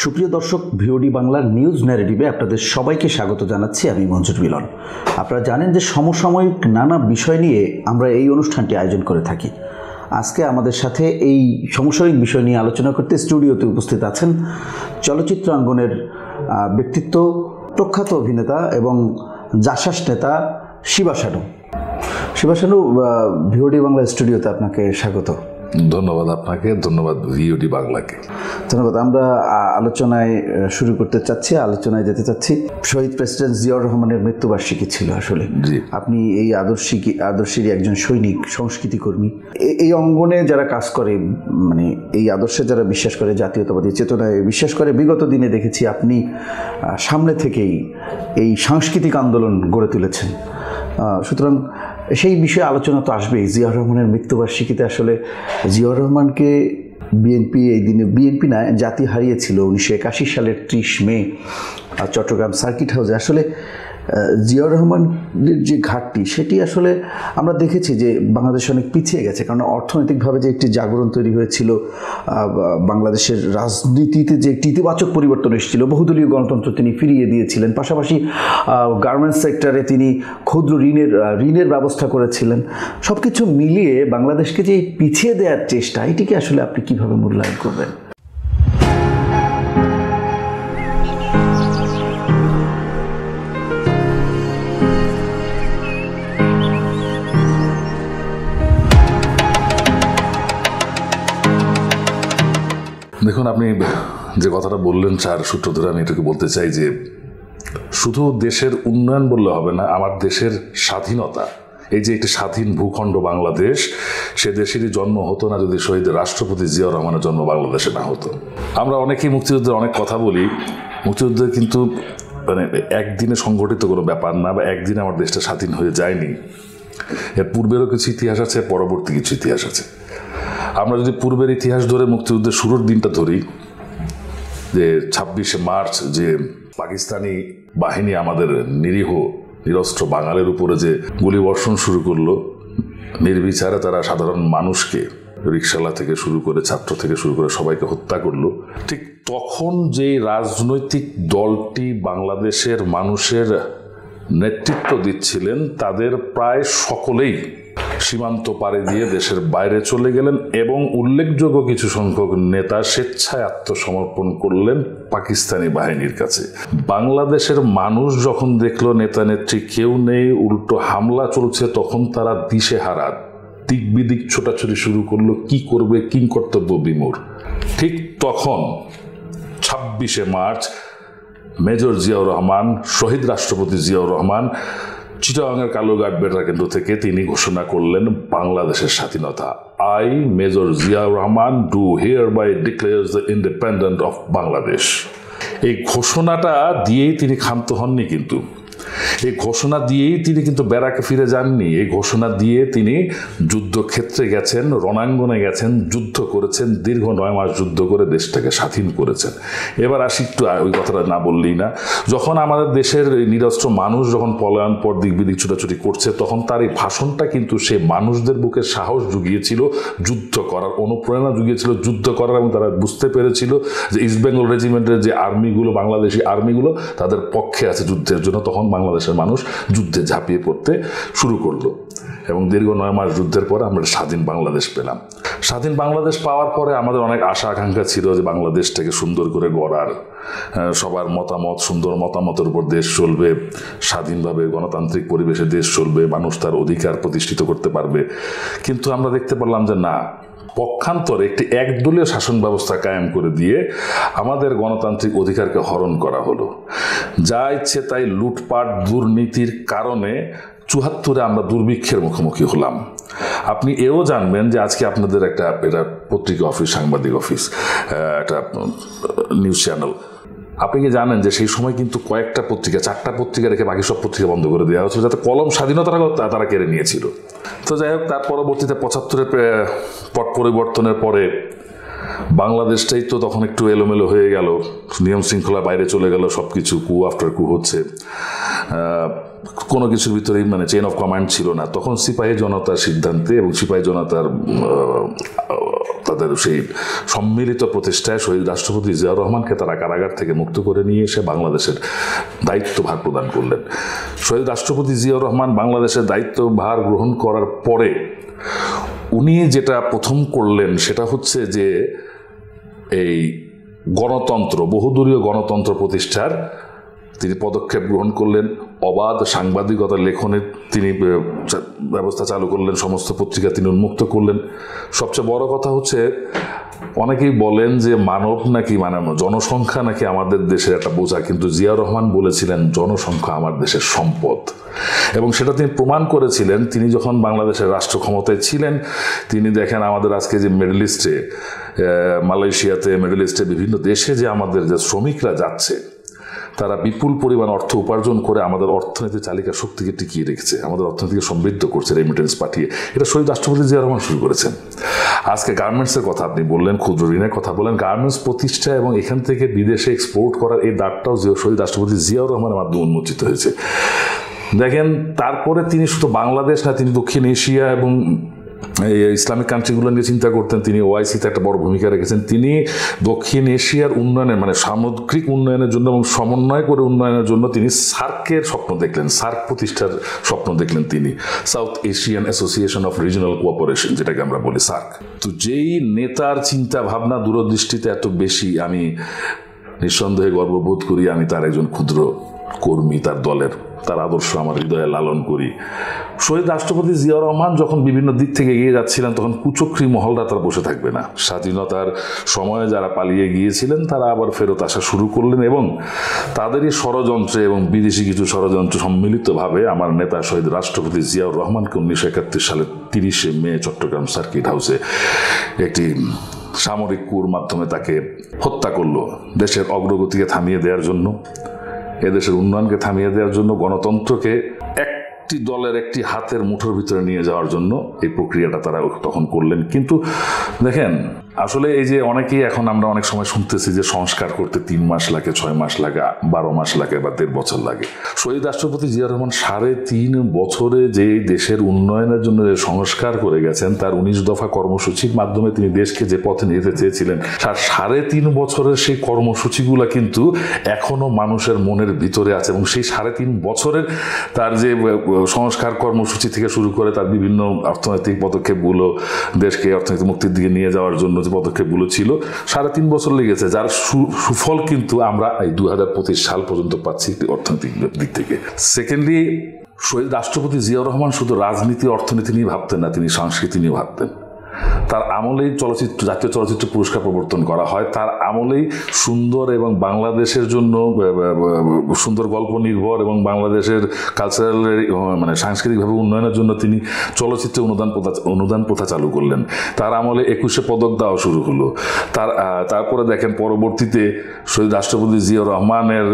সুপ্রিয় দর্শক, ভিওডি বাংলার নিউজ ন্যারেটিভে আপনাদের সবাইকে স্বাগত জানাচ্ছি। আমি মঞ্জুর মিলন। আপনারা জানেন যে সমসাময়িক নানা বিষয় নিয়ে আমরা এই অনুষ্ঠানটি আয়োজন করে থাকি। আজকে আমাদের সাথে এই সমসাময়িক বিষয় নিয়ে আলোচনা করতে স্টুডিওতে উপস্থিত আছেন চলচ্চিত্র অঙ্গনের ব্যক্তিত্ব, প্রখ্যাত অভিনেতা এবং জাসাস নেতা শিবা সানু। শিবা সানু, ভিওডি বাংলা স্টুডিওতে আপনাকে স্বাগত। ধন্যবাদ আপনাকে, ধন্যবাদ ভিওডি বাংলাকে। ধন্যবাদ। আমরা আলোচনায় শুরু করতে চাচ্ছি, আলোচনায় যেতে চাচ্ছি। শহীদ প্রেসিডেন্ট জিয়াউর রহমানের মৃত্যুবার্ষিকী ছিল আসলে। আপনি এই আদর্শেরই একজন সৈনিক, সংস্কৃতিকর্মী। এই অঙ্গনে যারা কাজ করে, মানে এই আদর্শে যারা বিশ্বাস করে, জাতীয়তাবাদী চেতনায় বিশ্বাস করে, বিগত দিনে দেখেছি আপনি সামনে থেকেই এই সাংস্কৃতিক আন্দোলন গড়ে তুলেছেন। সুতরাং সেই বিষয়ে আলোচনা তো আসবেই। জিয়াউর রহমানের মৃত্যুবার্ষিকীতে আসলে জিয়াউর রহমানকে বিএনপি এই দিনে, বিএনপি না, জাতি হারিয়েছিল 1981 সালের 30 মে চট্টগ্রাম সার্কিট হাউসে। আসলে জিয়াউর রহমানের যে ঘাটতি, সেটি আসলে আমরা দেখেছি যে বাংলাদেশ অনেক পিছিয়ে গেছে, কারণ অর্থনৈতিকভাবে যে একটি জাগরণ তৈরি হয়েছিল, বাংলাদেশের রাজনীতিতে যে একটি ইতিবাচক পরিবর্তন এসেছিল, বহুদলীয় গণতন্ত্র তিনি ফিরিয়ে দিয়েছিলেন। পাশাপাশি গার্মেন্টস সেক্টরে তিনি ক্ষুদ্র ঋণের ব্যবস্থা করেছিলেন। সব কিছু মিলিয়ে বাংলাদেশকে যে পিছিয়ে দেওয়ার চেষ্টা, এটিকে আসলে আপনি কীভাবে মূল্যায়ন করবেন? দেখুন, আপনি যে কথাটা বললেন চার সূত্র ধরে আমি এটাকে বলতে চাই যে শুধু দেশের উন্নয়ন বললে হবে না, আমার দেশের স্বাধীনতা, এই যে একটি স্বাধীন ভূখণ্ড বাংলাদেশ, সে দেশেরই জন্ম হতো না যদি শহীদ রাষ্ট্রপতি জিয়াউর রহমানের জন্ম বাংলাদেশে না হতো। আমরা অনেকেই মুক্তিযুদ্ধের অনেক কথা বলি, মুক্তিযুদ্ধ কিন্তু মানে একদিনে সংগঠিত কোনো ব্যাপার না, বা একদিনে আমার দেশটা স্বাধীন হয়ে যায়নি। এর পূর্বেরও কিছু ইতিহাস আছে, পরবর্তী কিছু ইতিহাস আছে। আমরা যদি পূর্বের ইতিহাস ধরে মুক্তিযুদ্ধের শুরুর দিনটা ধরি, যে 26শে মার্চ যে পাকিস্তানি বাহিনী আমাদের নিরীহ নিরস্ত্র বাঙালির উপরে যে গুলিবর্ষণ শুরু করলো, নির্বিচারে তারা সাধারণ মানুষকে, রিকশাওয়ালা থেকে শুরু করে ছাত্র থেকে শুরু করে সবাইকে হত্যা করলো, ঠিক তখন যে রাজনৈতিক দলটি বাংলাদেশের মানুষের নেতৃত্ব দিচ্ছিলেন, তাদের প্রায় সকলেই সীমান্ত পাড়ি দিয়ে দেশের বাইরে চলে গেলেন এবং উল্লেখযোগ্য কিছু সংখ্যক নেতা স্বেচ্ছায় আত্মসমর্পণ করলেন পাকিস্তানি বাহিনীর কাছে। বাংলাদেশের মানুষ যখন দেখলো নেতা নেত্রী কেউ নেই, উল্টো হামলা চলছে, তখন তারা দিশেহারা, দিক বিদিক ছোটাছুটি শুরু করলো, কি করবে, কিং কর্তব্য বিমূঢ়। ঠিক তখন 26শে মার্চ মেজর জিয়াউর রহমান, শহীদ রাষ্ট্রপতি জিয়াউর রহমান, চিটাগাংয়ের কালুরঘাট বেতার কেন্দ্র থেকে তিনি ঘোষণা করলেন বাংলাদেশের স্বাধীনতা। I major Ziaur Rahman do hereby declares the independent of Bangladesh. এই ঘোষণাটা দিয়েই তিনি ক্ষান্ত হননি, কিন্তু এই ঘোষণা দিয়েই তিনি কিন্তু ব্যারাকে ফিরে যাননি। এই ঘোষণা দিয়ে তিনি যুদ্ধক্ষেত্রে গেছেন, রণাঙ্গনে গেছেন, যুদ্ধ করেছেন, দীর্ঘ 9 মাস যুদ্ধ করে দেশটাকে স্বাধীন করেছেন। এবার আসি একটু ওই কথাটা না বললেই না, যখন আমাদের দেশের নিরস্ত্র মানুষ যখন পলায়ন পর দিক বিদিক ছুটাছুটি করছে, তখন তার এই ভাষণটা কিন্তু সে মানুষদের বুকে সাহস জুগিয়েছিল, যুদ্ধ করার অনুপ্রেরণা জুগিয়েছিল যুদ্ধ করার, এবং তারা বুঝতে পেরেছিল যে ইস্ট বেঙ্গল রেজিমেন্টের যে আর্মিগুলো, বাংলাদেশি আর্মিগুলো, তাদের পক্ষে আছে যুদ্ধের জন্য। তখন বাংলাদেশের মানুষ যুদ্ধে ঝাঁপিয়ে পড়তে শুরু করলো এবং দীর্ঘ 9 মাস যুদ্ধের পরে আমরা স্বাধীন বাংলাদেশ পেলাম। স্বাধীন বাংলাদেশ পাওয়ার পরে আমাদের অনেক আশা আকাঙ্ক্ষা ছিল যে বাংলাদেশটাকে সুন্দর করে গড়ার, সবার মতামত, সুন্দর মতামতের উপর দেশ চলবে, স্বাধীনভাবে গণতান্ত্রিক পরিবেশে দেশ চলবে, মানুষ তার অধিকার প্রতিষ্ঠিত করতে পারবে। কিন্তু আমরা দেখতে পারলাম যে না, পক্ষান্তরে একটি একদলীয় শাসন ব্যবস্থা কায়েম করে দিয়ে আমাদের গণতান্ত্রিক অধিকারকে হরণ করা হলো। যা ইচ্ছে তাই লুটপাট, দুর্নীতির কারণে 74-এ আমরা দুর্ভিক্ষের মুখোমুখি হলাম। আপনি এও জানবেন যে আজকে আপনাদের এটা পত্রিকা অফিস, সাংবাদিক অফিস, একটা নিউজ চ্যানেল, আপনি কি জানেন যে সেই সময় কিন্তু কয়েকটা পত্রিকা, 4টা পত্রিকা রেখে বাকি সব পত্রিকা বন্ধ করে দেওয়া হচ্ছিল, যাতে কলম স্বাধীনতাটা তারা কেড়ে নিয়েছিল। তো যাই হোক, তার পরবর্তীতে 75-এর পট পরিবর্তনের পরে বাংলাদেশটাই তো তখন একটু এলোমেলো হয়ে গেল, নিয়ম শৃঙ্খলা বাইরে চলে গেল, সব কিছু কু আফটার কু হচ্ছে, কোনো কিছুর ভিতরেই মানে চেইন অফ কমান্ড ছিল না। তখন সিপাহী জনতার সিদ্ধান্তে এবং সিপাহী জনতার তাদের সেই সম্মিলিত প্রচেষ্টায় শহীদ রাষ্ট্রপতি জিয়াউর রহমানকে তারা কারাগার থেকে মুক্ত করে নিয়ে এসে বাংলাদেশের দায়িত্বভার প্রদান করলেন। শহীদ রাষ্ট্রপতি জিয়াউর রহমান বাংলাদেশের দায়িত্বভার গ্রহণ করার পরে উনি যেটা প্রথম করলেন সেটা হচ্ছে যে এই গণতন্ত্র, বহুদলীয় গণতন্ত্র প্রতিষ্ঠার তিনি পদক্ষেপ গ্রহণ করলেন। অবাধ সাংবাদিকতা লেখনের তিনি ব্যবস্থা চালু করলেন, সমস্ত পত্রিকা তিনি উন্মুক্ত করলেন। সবচেয়ে বড় কথা হচ্ছে অনেকেই বলেন যে মানব নাকি মানে জনসংখ্যা নাকি আমাদের দেশের একটা বোঝা, কিন্তু জিয়াউর রহমান বলেছিলেন জনসংখ্যা আমার দেশের সম্পদ, এবং সেটা তিনি প্রমাণ করেছিলেন তিনি যখন বাংলাদেশের রাষ্ট্র ক্ষমতায় ছিলেন। তিনি দেখেন আমাদের আজকে যে মিডল ইস্টে, মালয়েশিয়াতে, মিডল ইস্টে বিভিন্ন দেশে যে আমাদের যে শ্রমিকরা যাচ্ছে, তারা বিপুল পরিমাণ অর্থ উপার্জন করে আমাদের অর্থনীতির চালিকা শক্তিকে টিকিয়ে রেখেছে, আমাদের অর্থনীতিকে সমৃদ্ধ করছে রেমিটেন্স পাঠিয়ে। এটা শহীদ রাষ্ট্রপতি জিয়াউর রহমান শুরু করেছেন। আজকে গার্মেন্টসের কথা আপনি বললেন, ক্ষুদ্র ঋণের কথা বলেন, গার্মেন্টস প্রতিষ্ঠা এবং এখান থেকে বিদেশে এক্সপোর্ট করার এই দ্বারটাও শহীদ রাষ্ট্রপতি জিয়াউর রহমানের মাধ্যমে উন্মোচিত হয়েছে। দেখেন, তারপরে তিনি শুধু বাংলাদেশ না, তিনি দক্ষিণ এশিয়া এবং ইসলামিক কান্ট্রিগুলো নিয়ে চিন্তা করতেন। তিনি ওআইসিতে একটা বড় ভূমিকা রেখেছেন। তিনি দক্ষিণ এশিয়ার উন্নয়নের মানে সামগ্রিক উন্নয়নের জন্য এবং সমন্বয় করে উন্নয়নের জন্য তিনি সার্কের স্বপ্ন দেখলেন, সার্ক প্রতিষ্ঠার স্বপ্ন দেখলেন তিনি, south Asian association of regional cooperation, যেটাকে আমরা বলি সার্ক। তো যেই নেতার চিন্তা ভাবনা দূরদৃষ্টিতে এত বেশি, আমি নিঃসন্দেহে গর্ববোধ করি আমি তার একজন ক্ষুদ্র কর্মী, তার দলের, তার আদর্শ আমার হৃদয়ে লালন করি। শহীদ রাষ্ট্রপতি জিয়াউর রহমান যখন বিভিন্ন দিক থেকে এগিয়ে যাচ্ছিলেন, তখন কুচক্রী মহলরা তারা বসে থাকবে না। স্বাধীনতার সময়ে যারা পালিয়ে গিয়েছিলেন তারা আবার ফেরত আসা শুরু করলেন, এবং তাদেরই ষড়যন্ত্রে এবং বিদেশি কিছু ষড়যন্ত্র সম্মিলিতভাবে আমার নেতা শহীদ রাষ্ট্রপতি জিয়াউর রহমানকে 1971 সালের 30 মে চট্টগ্রাম সার্কিট হাউসে একটি সামরিক কুর মাধ্যমে তাকে হত্যা করলো, দেশের অগ্রগতিকে থামিয়ে দেওয়ার জন্য, এদেশের উন্নয়নকে থামিয়ে দেওয়ার জন্য, গণতন্ত্রকে একটি দলের একটি হাতের মুঠোর ভিতরে নিয়ে যাওয়ার জন্য এই প্রক্রিয়াটা তারা তখন করলেন। কিন্তু দেখেন, আসলে এই যে অনেকেই এখন আমরা অনেক সময় শুনতেছি যে সংস্কার করতে 3 মাস লাগে, 6 মাস লাগে, 12 মাস লাগে বা 1.5 বছর লাগে। শহীদ রাষ্ট্রপতি জিয়াউর রহমান 3.5 বছরে যে দেশের উন্নয়নের জন্য যে সংস্কার করে গেছেন, তার 19 দফা কর্মসূচির মাধ্যমে তিনি দেশকে যে পথে নিয়ে যেতে চেয়েছিলেন, 3.5 বছরের সেই কর্মসূচিগুলো কিন্তু এখনো মানুষের মনের ভিতরে আছে। এবং সেই 3.5 বছরের তার যে সংস্কার কর্মসূচি থেকে শুরু করে তার বিভিন্ন অর্থনৈতিক পদক্ষেপগুলো, দেশকে অর্থনৈতিক মুক্তির দিকে নিয়ে যাওয়ার জন্য যে পদক্ষেপগুলো ছিল, 3.5 বছর লেগেছে, যার সুফল কিন্তু আমরা এই 2025 সাল পর্যন্ত পাচ্ছি অর্থনৈতিক দিক থেকে। সেকেন্ডলি, শহীদ রাষ্ট্রপতি জিয়াউর রহমান শুধু রাজনীতি অর্থনীতি নিয়ে ভাবতেন না, তিনি সংস্কৃতি নিয়ে ভাবতেন। তার আমলেই জাতীয় চলচ্চিত্র পুরস্কার প্রবর্তন করা হয়, তার আমলেই সুন্দর এবং বাংলাদেশের জন্য সুন্দর গল্প নির্ভর এবং বাংলাদেশের কালচারাল মানে সাংস্কৃতিকভাবে উন্নয়নের জন্য তিনি চলচ্চিত্রে অনুদান প্রথা চালু করলেন। তার আমলে 21 পদক দেওয়া শুরু হলো। তারপরে দেখেন, পরবর্তীতে শহীদ রাষ্ট্রপতি জিয়াউর রহমানের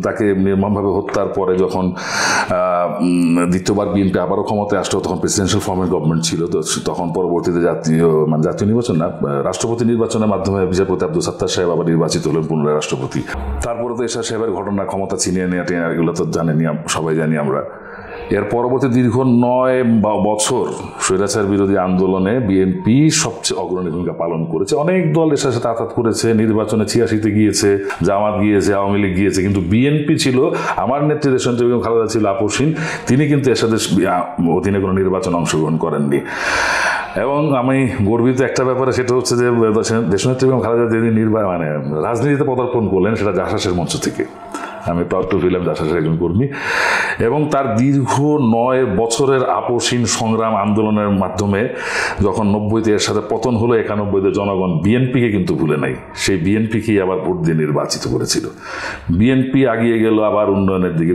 তাকে নির্মমভাবে হত্যার পরে যখন দ্বিতীয়বার বিএনপি আবারও ক্ষমতায় আসলো, তখন প্রেসিডেন্সিয়াল ফর্মের গভর্নমেন্ট ছিল। তখন পরবর্তীতে জাতীয় নির্বাচন না, রাষ্ট্রপতি নির্বাচনের মাধ্যমে বিচারপতি আব্দুল সাত্তার সাহেব আবার নির্বাচিত হলেন পুনরায় রাষ্ট্রপতি। তারপরে তো এরশাদ সাহেবের ঘটনা, ক্ষমতা ছিনিয়ে নেওয়া, এগুলো তো জানেনি, সবাই জানি আমরা। এর পরবর্তী দীর্ঘ 9 বছর স্বৈরাচার বিরোধী আন্দোলনে বিএনপি সবচেয়ে অগ্রণী ভূমিকা পালন করেছে। অনেক দল এর সাথে আঘাত করেছে, নির্বাচনে 86-তে গিয়েছে, জামাত গিয়েছে, আওয়ামী লীগ গিয়েছে, কিন্তু বিএনপি ছিল, আমার নেত্রী দেশনেত্রী বেগম খালেদা ছিল আপসহীন, তিনি কিন্তু এর সাথে অধীনে কোনো নির্বাচন অংশগ্রহণ করেননি। এবং আমি গর্বিত একটা ব্যাপারে, সেটা হচ্ছে যে দেশনেত্রী বেগম খালেদা যেদিন রাজনীতিতে পদার্পণ করলেন, সেটা জাসাসের মঞ্চ থেকে। আমি প্রাউড টু ফিল জাসাসের একজন কর্মী, এবং তার দীর্ঘ 9 বছরের আপসহীন সংগ্রাম আন্দোলনের মাধ্যমে যখন 90-তে এর সাথে পতন হলো, 91-তে জনগণ বিএনপিকে কিন্তু ভুলে নাই, সেই বিএনপিকেই আবার ভোট দিয়ে নির্বাচিত করেছিল। বিএনপি আগিয়ে গেল আবার উন্নয়নের দিকে,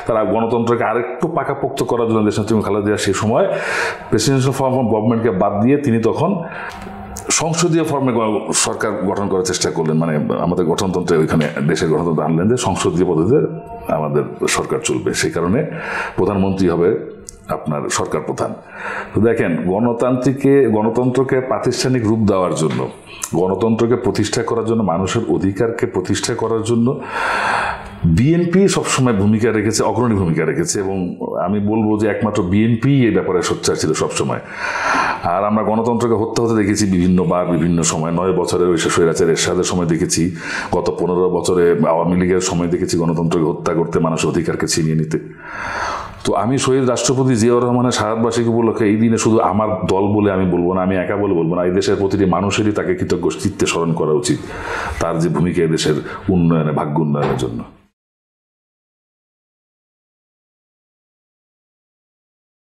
তারা গণতন্ত্রকে আরেকটু পাকাপোক্ত করার জন্য দেশনেত্রী খালেদা জিয়া সেই সময় প্রেসিডেন্সিয়াল ফর্ম অফ গভর্নমেন্টকে বাদ দিয়ে তিনি তখন সংসদীয় ফর্মে সরকার গঠন করার চেষ্টা করলেন। মানে আমাদের গঠনতন্ত্রে ওইখানে দেশের গঠনতন্ত্র আনলেন যে সংসদীয় পদ্ধতিতে আমাদের সরকার চলবে, সেই কারণে প্রধানমন্ত্রী হবে আপনার সরকার প্রধান। তো দেখেন, গণতন্ত্রকে প্রাতিষ্ঠানিক রূপ দেওয়ার জন্য, গণতন্ত্রকে প্রতিষ্ঠা করার জন্য, মানুষের অধিকারকে প্রতিষ্ঠা করার জন্য বিএনপি সবসময় ভূমিকা রেখেছে, অগ্রণী ভূমিকা রেখেছে। এবং আমি বলবো যে একমাত্র বিএনপি এই ব্যাপারে সোচ্চার ছিল সবসময়। আর আমরা গণতন্ত্রকে হত্যা হতে দেখেছি বিভিন্নবার বিভিন্ন সময়, 9 বছরের ওই স্বৈরাচার এরশাদের সময় দেখেছি, গত 15 বছরে আওয়ামী লীগের সময় দেখেছি গণতন্ত্রকে হত্যা করতে, মানুষের অধিকারকে ছিনিয়ে নিতে। তো আমি শহীদ রাষ্ট্রপতি জিয়াউর রহমানের শাহাদবার্ষিকী উপলক্ষে এই দিনে শুধু আমার দল বলে আমি বলবো না, আমি একা বলে বলবো না, এই দেশের প্রতিটি মানুষেরই তাকে কৃতজ্ঞ চিত্তে স্মরণ করা উচিত তার যে ভূমিকা এই দেশের উন্নয়নে, ভাগ্য উন্নয়নের জন্য।